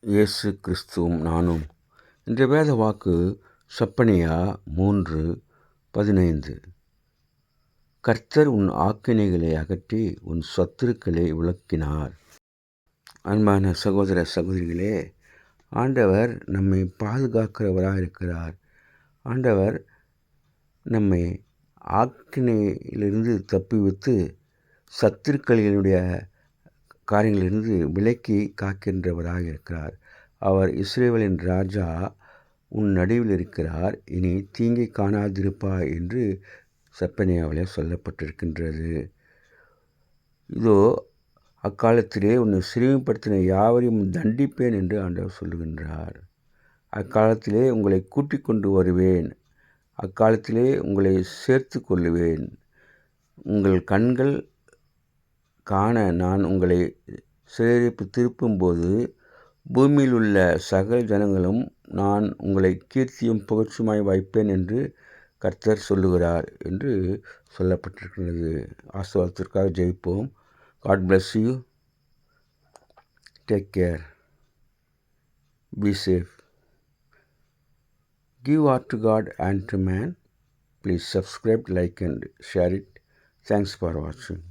இயேசு கிறிஸ்துவும் நானும். இன்றைய வேத வாக்கு செப்பனியா 3:15. கர்த்தர் உன் ஆக்கினைகளை அகற்றி உன் சத்துருக்களை விலக்கினார். அன்பான சகோதர சகோதரிகளே, ஆண்டவர் நம்மை பாதுகாக்கிறவராக இருக்கிறார். ஆண்டவர் நம்மை ஆக்கினையிலிருந்து தப்புவித்து சத்துருக்களினுடைய காரியங்களிலிருந்து விலக்கி காக்கின்றவராக இருக்கிறார். அவர் இஸ்ரவேலின் ராஜா உன் நடுவில் இருக்கிறார், இனி தீங்கை காணாதிருப்பாய் என்று செப்பனியாவிலே சொல்லப்பட்டிருக்கின்றது. இதோ அக்காலத்திலே உன்னை சிறுமைப்படுத்தின யாவரையும் தண்டிப்பேன் என்று ஆண்டவர் சொல்லுகின்றார். அக்காலத்திலே உங்களை கூட்டிக் கொண்டு வருவேன், அக்காலத்திலே உங்களை சேர்த்து கொள்ளுவேன். உங்கள் கண்கள் காண நான் உங்களை சிறையிருப்பு திருப்பும்போது பூமியில் உள்ள சகல ஜனங்களும் நான் உங்களை கீர்த்தியும் புகழ்ச்சியுமாய் வைப்பேன் என்று கர்த்தர் சொல்லுகிறார் என்று சொல்லப்பட்டிருக்கிறது. ஆசீர்வாதத்திற்காக ஜெயிப்போம். God bless you. Take care. Be safe. Give heart to God and to man. Please subscribe, like and share it. Thanks for watching.